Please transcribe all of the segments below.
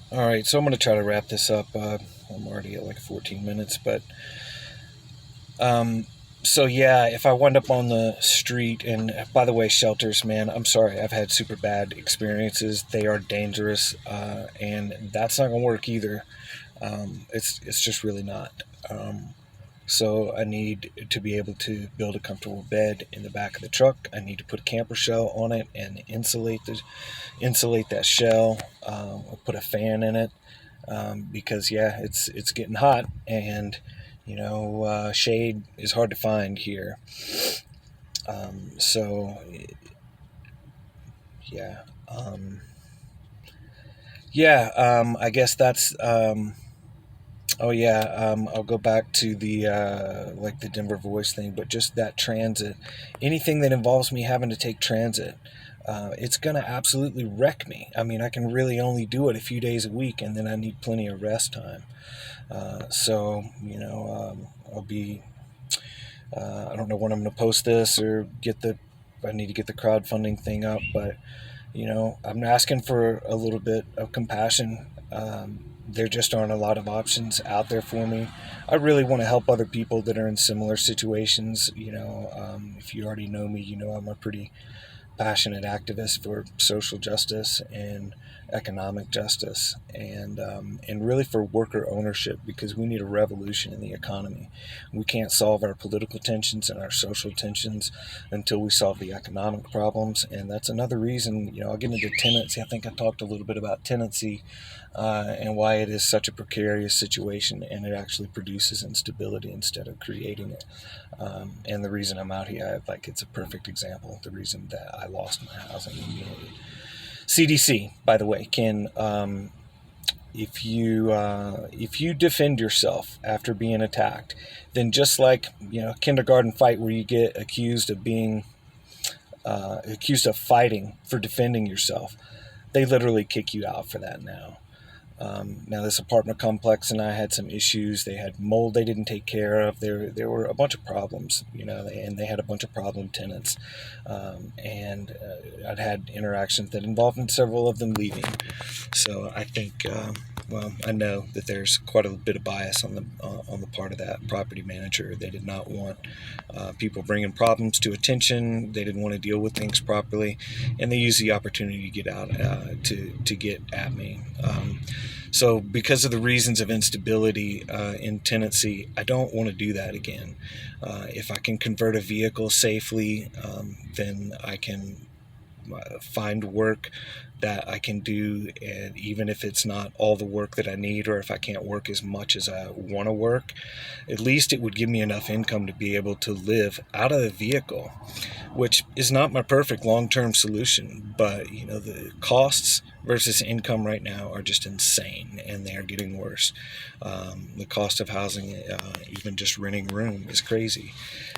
All right, so I'm going to try to wrap this up. I'm already at like 14 minutes, but um, so yeah, if I wind up on the street, and by the way, shelters, man, I'm sorry, I've had super bad experiences. They are dangerous, and that's not going to work either. It's just really not. So I need to be able to build a comfortable bed in the back of the truck. I need to put a camper shell on it and insulate that shell. Put a fan in it because yeah, it's getting hot, and shade is hard to find here. So yeah, um, yeah. I guess that's. Oh yeah, I'll go back to the like the Denver Voice thing, but just that transit, anything that involves me having to take transit, it's gonna absolutely wreck me. I mean, I can really only do it a few days a week, and then I need plenty of rest time. So I'll be. I don't know when I'm gonna post this or get the. I need to get the crowdfunding thing up, but I'm asking for a little bit of compassion. There just aren't a lot of options out there for me. I really want to help other people that are in similar situations. If you already know me, I'm a pretty passionate activist for social justice and economic justice, and really for worker ownership, because we need a revolution in the economy. We can't solve our political tensions and our social tensions until we solve the economic problems, and that's another reason. I'll get into tenancy. I think I talked a little bit about tenancy and why it is such a precarious situation, and it actually produces instability instead of creating it. And the reason I'm out here, it's a perfect example. The reason that I lost my housing immediately. CDC, by the way, can if you defend yourself after being attacked, then just like kindergarten fight where you get accused of fighting for defending yourself, they literally kick you out for that now. Now, this apartment complex and I had some issues. They had mold they didn't take care of. There were a bunch of problems, and they had a bunch of problem tenants. And I'd had interactions that involved several of them leaving. So I think, well, I know that there's quite a bit of bias on the part of that property manager. They did not want people bringing problems to attention. They didn't want to deal with things properly, and they used the opportunity to get out to get at me. So, because of the reasons of instability in tenancy, I don't want to do that again. If I can convert a vehicle safely, then I can find work that I can do, and even if it's not all the work that I need, or if I can't work as much as I want to work, at least it would give me enough income to be able to live out of the vehicle, which is not my perfect long-term solution. But the costs versus income right now are just insane, and they are getting worse. The cost of housing, even just renting a room, is crazy,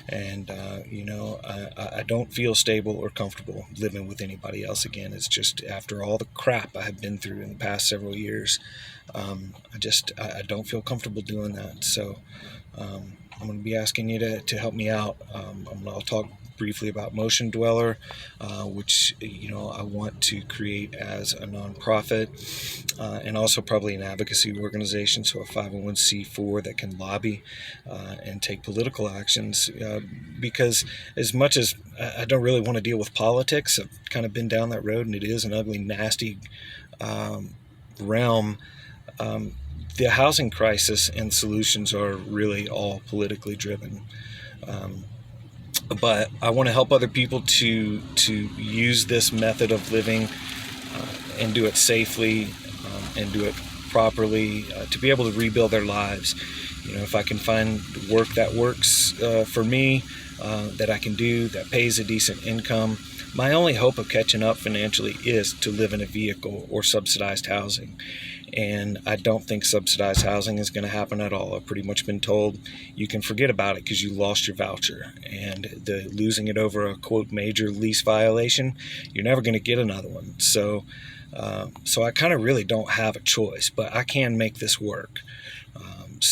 and I don't feel stable or comfortable living with anybody else again. It's just, after all the crap I have been through in the past several years, I don't feel comfortable doing that. So I'm going to be asking you to help me out. I'll talk briefly about Motion Dweller, which I want to create as a nonprofit, and also probably an advocacy organization, so a 501c4 that can lobby and take political actions. Because as much as I don't really want to deal with politics, I've kind of been down that road, and it is an ugly, nasty realm. The housing crisis and solutions are really all politically driven. Um, but I want to help other people to use this method of living and do it safely, and do it properly, to be able to rebuild their lives. If I can find work that works for me, that I can do, that pays a decent income, my only hope of catching up financially is to live in a vehicle or subsidized housing. And I don't think subsidized housing is going to happen at all. I've pretty much been told you can forget about it because you lost your voucher, and the losing it over a quote major lease violation, you're never going to get another one. So I kind of really don't have a choice, but I can make this work.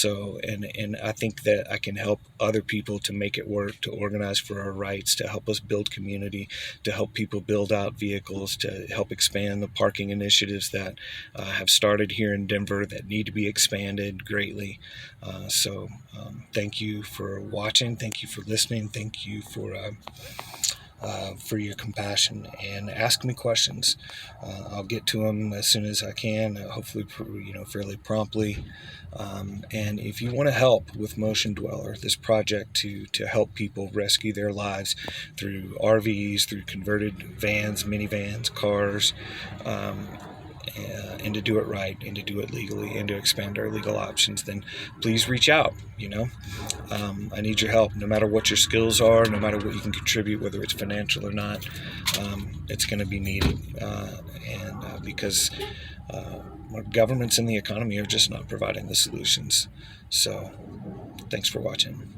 And I think that I can help other people to make it work, to organize for our rights, to help us build community, to help people build out vehicles, to help expand the parking initiatives that have started here in Denver that need to be expanded greatly. Thank you for watching. Thank you for listening. Thank you for your compassion, and ask me questions. I'll get to them as soon as I can, hopefully, fairly promptly. And if you want to help with Motion Dweller, this project to help people rescue their lives through RVs, through converted vans, minivans, cars, and to do it right, and to do it legally, and to expand our legal options, then please reach out. I need your help. No matter what your skills are, no matter what you can contribute, whether it's financial or not, it's going to be needed. Because our governments and the economy are just not providing the solutions. So thanks for watching.